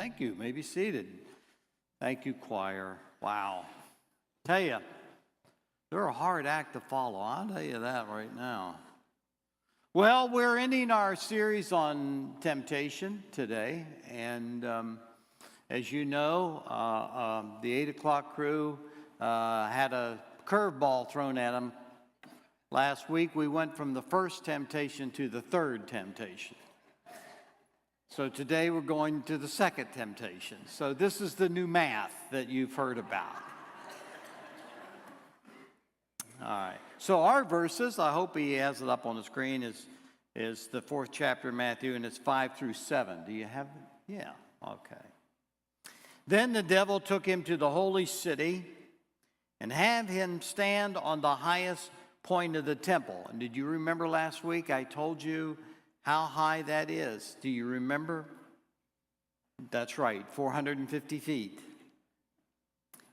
Thank you. You may be seated. Thank you, choir. Wow. Tell you, they're a hard act to follow. I'll tell you that right now. Well, we're ending our series on temptation today. And as you know, the 8 o'clock crew had a curveball thrown at them. Last week, we went from the first temptation to the third temptation. So today we're going to the second temptation. So this is the new math that you've heard about. All right. So our verses, I hope he has it up on the screen, is the 4th chapter of Matthew, and it's 5 through 7. Do you have it? Yeah. Okay. Then the devil took him to the holy city and had him stand on the highest point of the temple. And did you remember last week I told you how high that is? Do you remember? That's right, 450 feet.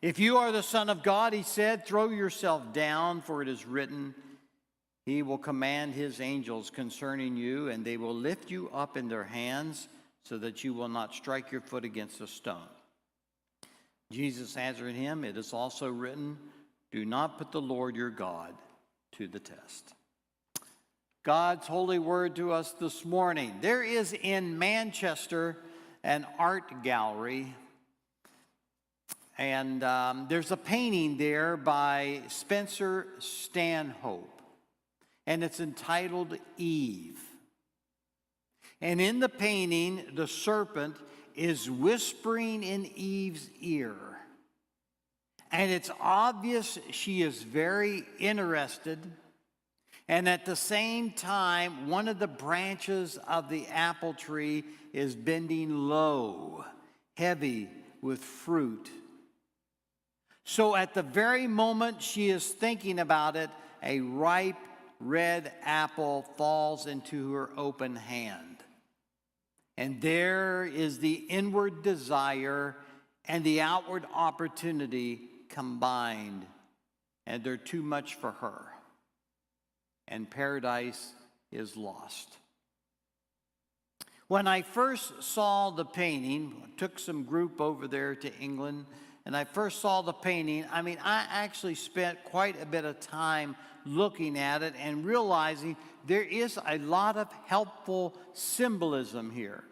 If you are the Son of God, he said, throw yourself down, for it is written, he will command his angels concerning you, and they will lift you up in their hands so that you will not strike your foot against a stone. Jesus answered him, it is also written, do not put the Lord your God to the test. God's holy word to us this morning. There is in Manchester an art gallery, and there's a painting there by Spencer Stanhope, and it's entitled Eve. And in the painting, the serpent is whispering in Eve's ear, and it's obvious she is very interested. And at the same time, one of the branches of the apple tree is bending low, heavy with fruit. So at the very moment she is thinking about it, a ripe red apple falls into her open hand. And there is the inward desire and the outward opportunity combined, and they're too much for her. And paradise is lost. When I first saw the painting, I took some group over there to England, and I first saw the painting, I actually spent quite a bit of time looking at it and realizing there is a lot of helpful symbolism here.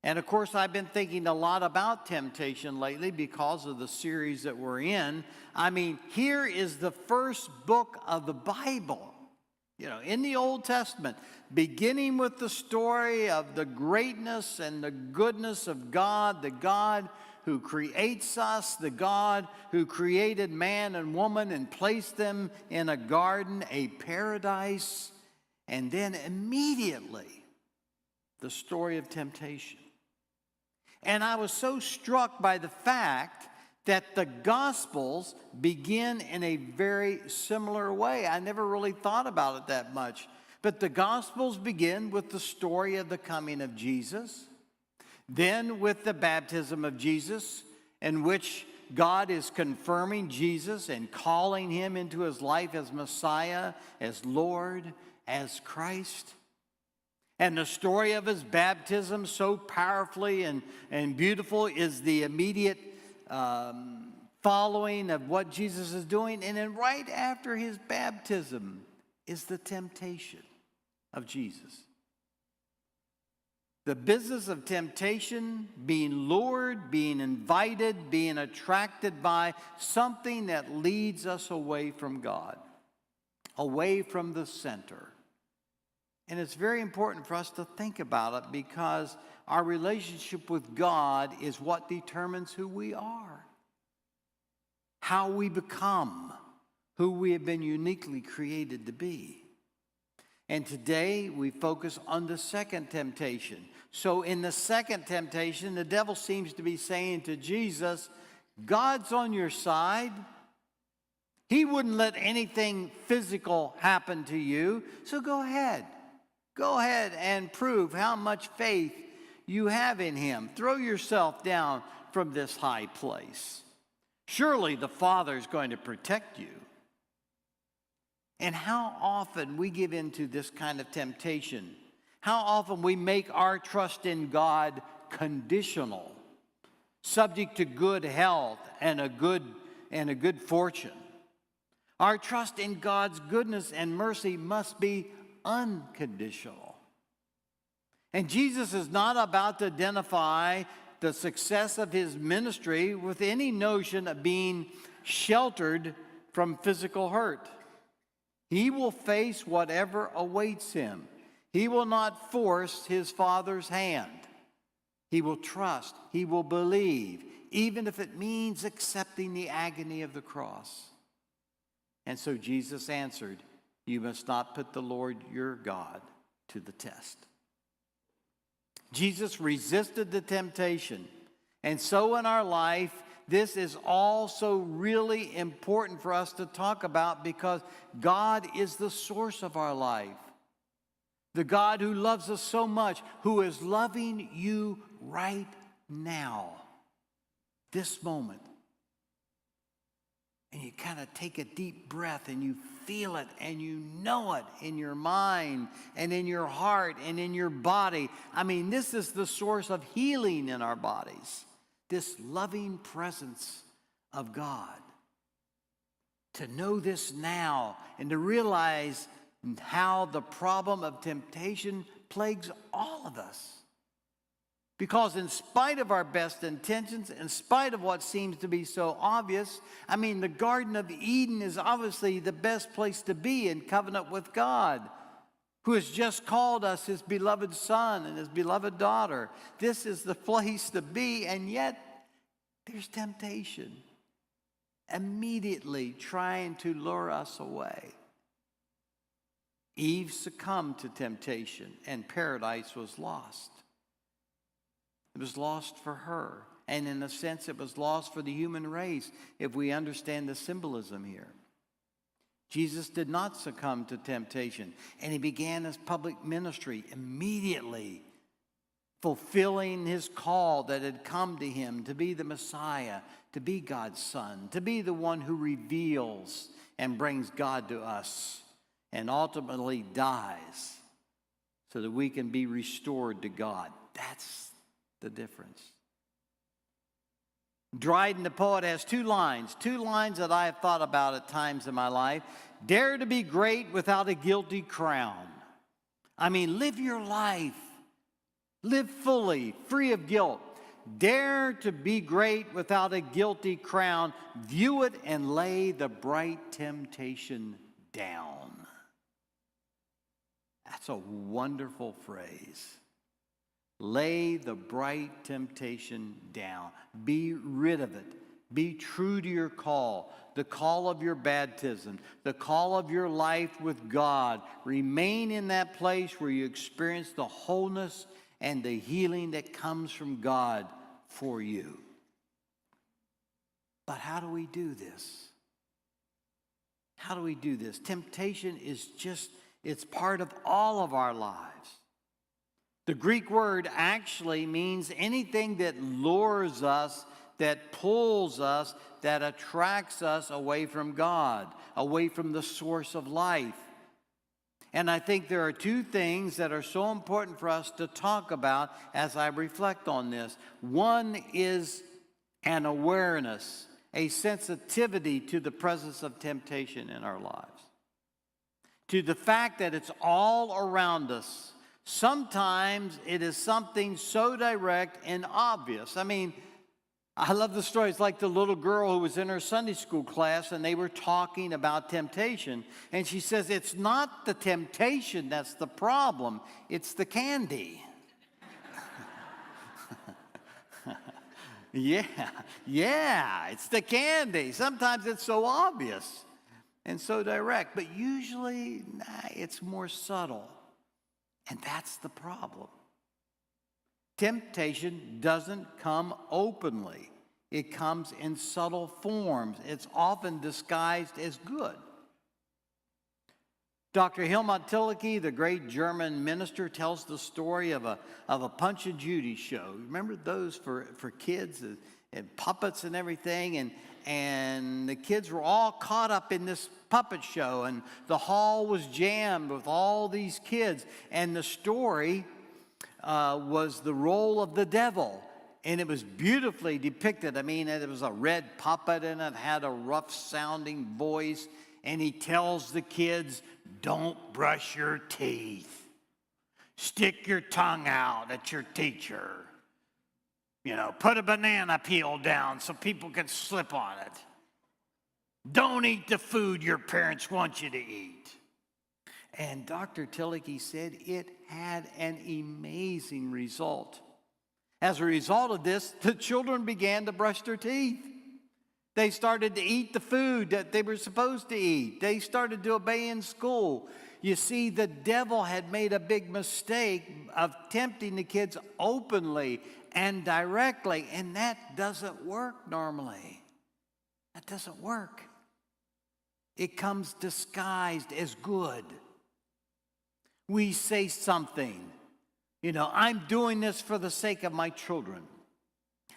And of course, I've been thinking a lot about temptation lately because of the series that we're in. Here is the first book of the Bible. In the Old Testament, beginning with the story of the greatness and the goodness of God, the God who creates us, the God who created man and woman and placed them in a garden, a paradise, and then immediately the story of temptation. And I was so struck by the fact that the Gospels begin in a very similar way. I never really thought about it that much. But the Gospels begin with the story of the coming of Jesus, then with the baptism of Jesus, in which God is confirming Jesus and calling him into his life as Messiah, as Lord, as Christ. And the story of his baptism, so powerfully and beautiful, is the immediate following of what Jesus is doing. And then right after his baptism is the temptation of Jesus. The business of temptation, being lured, being invited, being attracted by something that leads us away from God, away from the center. And it's very important for us to think about it because our relationship with God is what determines who we are, how we become, who we have been uniquely created to be. And today we focus on the second temptation. So in the second temptation, the devil seems to be saying to Jesus, God's on your side. He wouldn't let anything physical happen to you. So go ahead. Go ahead and prove how much faith you have in him. Throw yourself down from this high place. Surely the Father is going to protect you. And how often we give into this kind of temptation. How often we make our trust in God conditional subject to good health and a good fortune. Our trust in God's goodness and mercy must be unconditional. And Jesus is not about to identify the success of his ministry with any notion of being sheltered from physical hurt. He will face whatever awaits him. He will not force his Father's hand. He will trust. He will believe, even if it means accepting the agony of the cross. And so Jesus answered, "You must not put the Lord your God to the test." Jesus resisted the temptation. And so in our life, this is also really important for us to talk about, because God is the source of our life. The God who loves us so much, who is loving you right now, this moment. And you kind of take a deep breath and you feel it and you know it in your mind and in your heart and in your body. I mean, this is the source of healing in our bodies. This loving presence of God. To know this now and to realize how the problem of temptation plagues all of us. Because in spite of our best intentions, in spite of what seems to be so obvious, I mean, the Garden of Eden is obviously the best place to be in covenant with God, who has just called us his beloved son and his beloved daughter. This is the place to be, and yet there's temptation immediately trying to lure us away. Eve succumbed to temptation, and paradise was lost. It was lost for her. And in a sense, it was lost for the human race, if we understand the symbolism here. Jesus did not succumb to temptation, and he began his public ministry immediately, fulfilling his call that had come to him to be the Messiah, to be God's Son, to be the one who reveals and brings God to us, and ultimately dies so that we can be restored to God. That's the difference. Dryden the poet has two lines that I have thought about at times in my life. Dare to be great without a guilty crown. I mean, live your life. Live fully, free of guilt. Dare to be great without a guilty crown. View it and lay the bright temptation down. That's a wonderful phrase. Lay the bright temptation down. Be rid of it. Be true to your call, the call of your baptism, the call of your life with God. Remain in that place where you experience the wholeness and the healing that comes from God for you. But how do we do this? How do we do this? Temptation is it's part of all of our lives. The Greek word actually means anything that lures us, that pulls us, that attracts us away from God, away from the source of life. And I think there are two things that are so important for us to talk about as I reflect on this. One is an awareness, a sensitivity to the presence of temptation in our lives, to the fact that it's all around us. Sometimes it is something so direct and obvious. I mean, I love the stories like the little girl who was in her Sunday school class and they were talking about temptation. And she says, it's not the temptation that's the problem, it's the candy. Yeah, it's the candy. Sometimes it's so obvious and so direct, but usually it's more subtle. And that's the problem. Temptation doesn't come openly. It comes in subtle forms. It's often disguised as good. Dr. Helmut Thielicke, the great German minister, tells the story of a Punch and Judy show. Remember those for kids and puppets and everything? And the kids were all caught up in this puppet show, and the hall was jammed with all these kids. And the story was the role of the devil. And it was beautifully depicted. I mean, it was a red puppet and it had a rough sounding voice. And he tells the kids, don't brush your teeth. Stick your tongue out at your teacher. You know, put a banana peel down so people can slip on it. Don't eat the food your parents want you to eat. And Dr. Tillich said it had an amazing result. As a result of this, the children began to brush their teeth. They started to eat the food that they were supposed to eat. They started to obey in school. You see, the devil had made a big mistake of tempting the kids openly and directly, and that doesn't work normally. That doesn't work. It comes disguised as good. We say something. You know, I'm doing this for the sake of my children.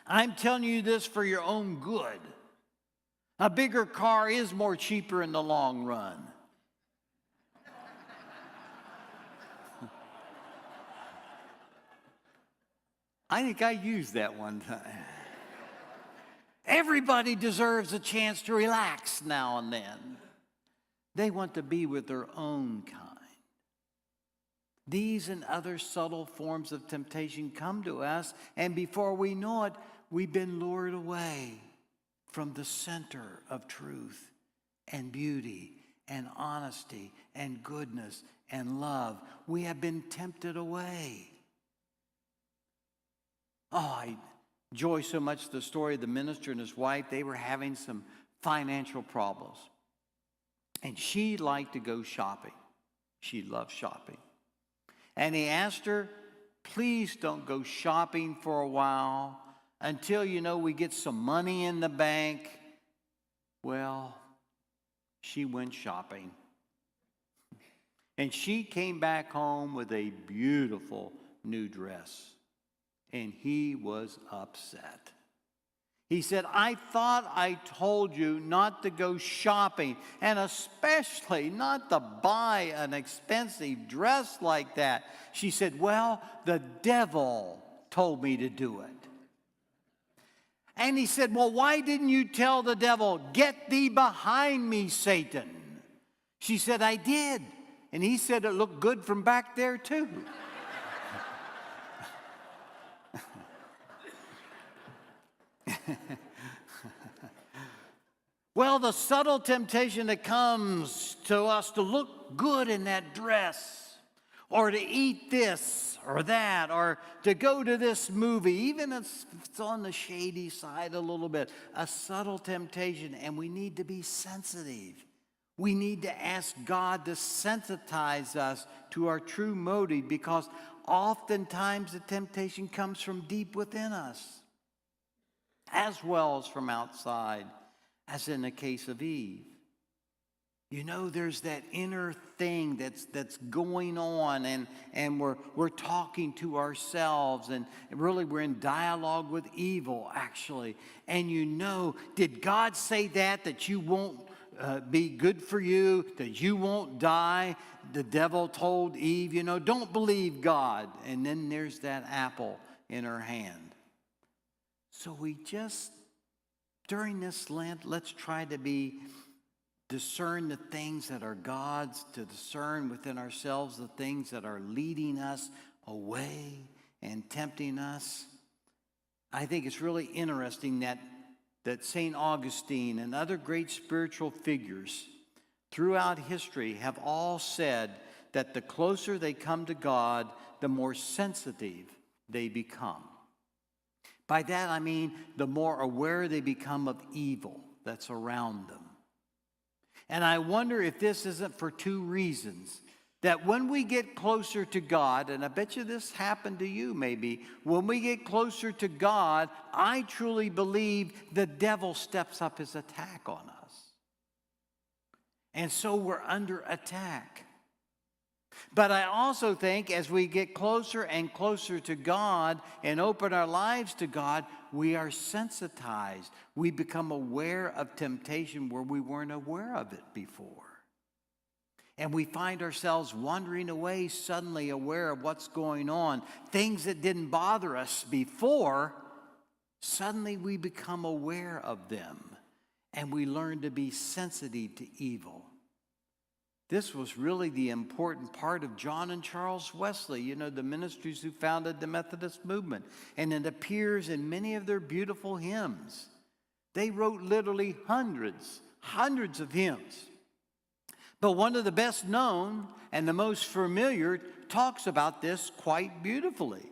I'm telling you this for your own good. A bigger car is more cheaper in the long run. I think I used that one time. Everybody deserves a chance to relax now and then. They want to be with their own kind. These and other subtle forms of temptation come to us, and before we know it, we've been lured away from the center of truth and beauty and honesty and goodness and love. We have been tempted away. Oh, I enjoy so much the story of the minister and his wife. They were having some financial problems, and she liked to go shopping. She loved shopping. And he asked her, please don't go shopping for a while until, you know, we get some money in the bank. Well, she went shopping. And she came back home with a beautiful new dress. And he was upset. He said, I thought I told you not to go shopping, and especially not to buy an expensive dress like that. She said, well, the devil told me to do it. And he said, well, why didn't you tell the devil, get thee behind me, Satan? She said, I did. And he said, it looked good from back there too. Well, the subtle temptation that comes to us to look good in that dress, or to eat this or that, or to go to this movie, even if it's on the shady side a little bit, a subtle temptation, and we need to be sensitive. We need to ask God to sensitize us to our true motive, because oftentimes the temptation comes from deep within us, as well as from outside, as in the case of Eve. You know, there's that inner thing that's going on, and we're talking to ourselves, and really we're in dialogue with evil, actually. And you know, did God say that you won't be good for you, that you won't die? The devil told Eve, you know, don't believe God. And then there's that apple in her hand. So we just, during this Lent, let's try to discern the things that are God's, to discern within ourselves the things that are leading us away and tempting us. I think it's really interesting that St. Augustine and other great spiritual figures throughout history have all said that the closer they come to God, the more sensitive they become. By that I mean the more aware they become of evil that's around them. And I wonder if this isn't for two reasons. That when we get closer to God, and I bet you this happened to you maybe, when we get closer to God, I truly believe the devil steps up his attack on us. And so we're under attack. But I also think as we get closer and closer to God and open our lives to God, we are sensitized. We become aware of temptation where we weren't aware of it before. And we find ourselves wandering away, suddenly aware of what's going on. Things that didn't bother us before suddenly we become aware of them and we learn to be sensitive to evil. This was really the important part of John and Charles Wesley, you know, the ministers who founded the Methodist movement. And it appears in many of their beautiful hymns. They wrote literally hundreds of hymns. But one of the best known and the most familiar talks about this quite beautifully.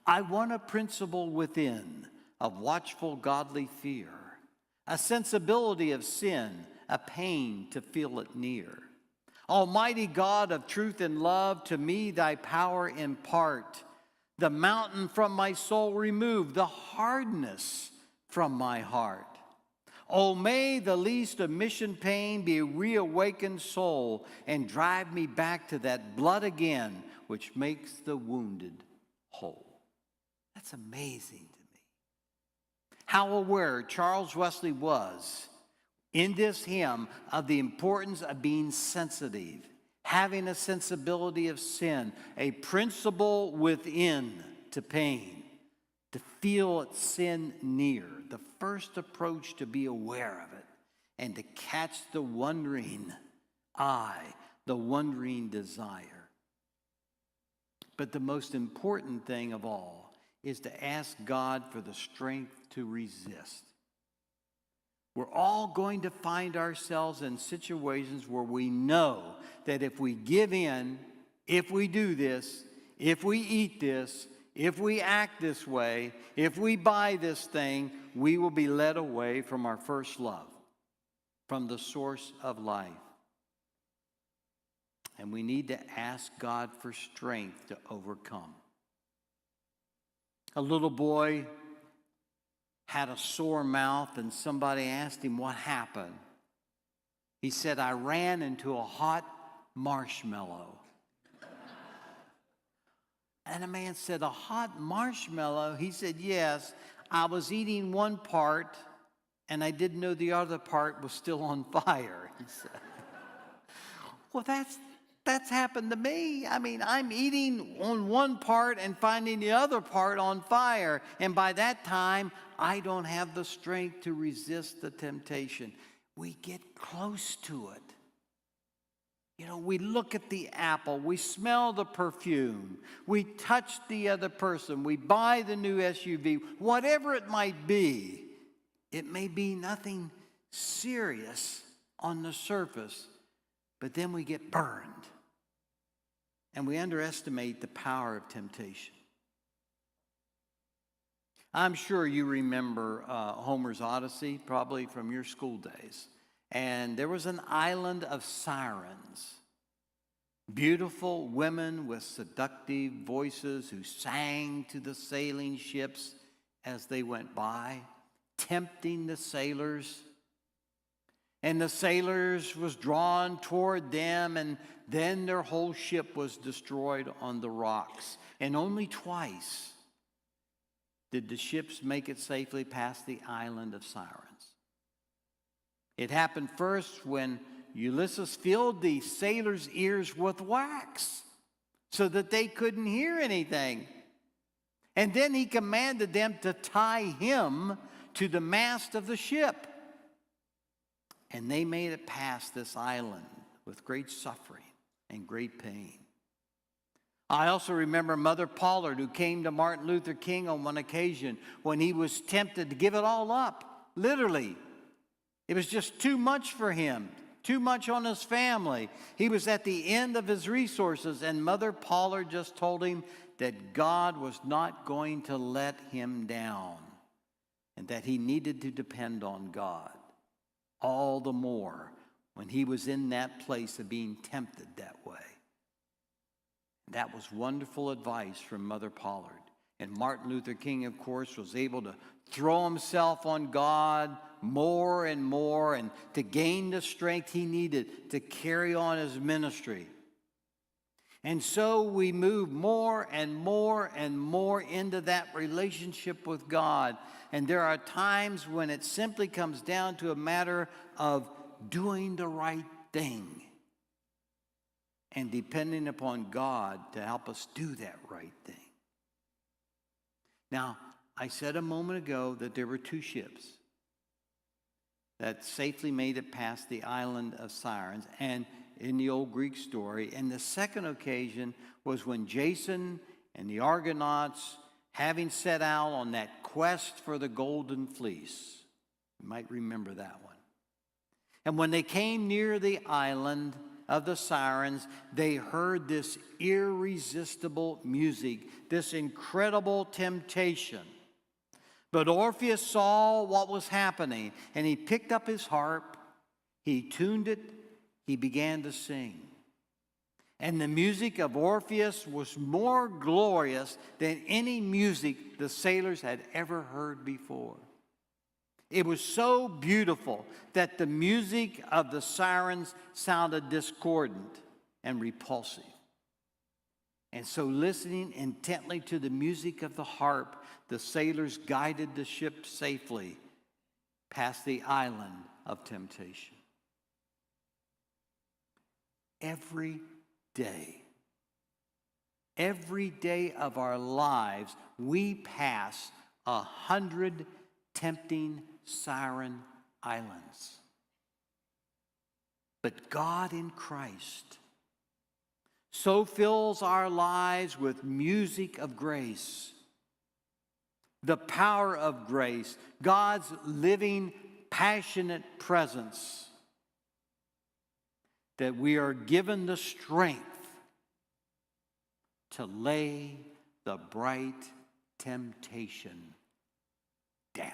I want a principle within of watchful godly fear, a sensibility of sin, a pain to feel it near. Almighty God of truth and love, to me thy power impart. The mountain from my soul remove, the hardness from my heart. Oh, may the least of mission pain be a reawakened soul and drive me back to that blood again, which makes the wounded whole. That's amazing to me. How aware Charles Wesley was in this hymn of the importance of being sensitive, having a sensibility of sin, a principle within to pain, to feel its sin near, the first approach to be aware of it, and to catch the wondering eye, the wondering desire. But the most important thing of all is to ask God for the strength to resist. We're all going to find ourselves in situations where we know that if we give in, if we do this, if we eat this, if we act this way, if we buy this thing, we will be led away from our first love, from the source of life. And we need to ask God for strength to overcome. A little boy had a sore mouth, and somebody asked him what happened. He said, I ran into a hot marshmallow. And a man said, a hot marshmallow? He said, yes, I was eating one part, and I didn't know the other part was still on fire, he said. Well, that's happened to me. I mean, I'm eating on one part and finding the other part on fire. And by that time, I don't have the strength to resist the temptation. We get close to it. You know, we look at the apple, we smell the perfume, we touch the other person, we buy the new SUV, whatever it might be. It may be nothing serious on the surface, but then we get burned. And we underestimate the power of temptation. I'm sure you remember Homer's Odyssey, probably from your school days. And there was an island of sirens, beautiful women with seductive voices who sang to the sailing ships as they went by, tempting the sailors. And the sailors was drawn toward them, and then their whole ship was destroyed on the rocks. And only twice did the ships make it safely past the island of sirens. It happened first when Ulysses filled the sailors' ears with wax so that they couldn't hear anything. And then he commanded them to tie him to the mast of the ship. And they made it past this island with great suffering and great pain. I also remember Mother Pollard, who came to Martin Luther King on one occasion when he was tempted to give it all up, literally. It was just too much for him, too much on his family. He was at the end of his resources, and Mother Pollard just told him that God was not going to let him down and that he needed to depend on God. All the more when he was in that place of being tempted that way. That was wonderful advice from Mother Pollard. And Martin Luther King, of course, was able to throw himself on God more and more and to gain the strength he needed to carry on his ministry. And so we move more and more and more into that relationship with God. And there are times when it simply comes down to a matter of doing the right thing and depending upon God to help us do that right thing. Now, I said a moment ago that there were two ships that safely made it past the island of Sirens, and in the old Greek story. And the second occasion was when Jason and the Argonauts, having set out on that quest for the golden fleece, you might remember that one. And when they came near the island of the Sirens, they heard this irresistible music, this incredible temptation. But Orpheus saw what was happening, and he picked up his harp, he tuned it, he began to sing. And the music of Orpheus was more glorious than any music the sailors had ever heard before. It was so beautiful that the music of the sirens sounded discordant and repulsive. And so, listening intently to the music of the harp, the sailors guided the ship safely past the island of temptation. Every day of our lives, we pass 100 tempting siren islands. But God in Christ so fills our lives with music of grace, the power of grace, God's living, passionate presence, that we are given the strength to lay the bright temptation down.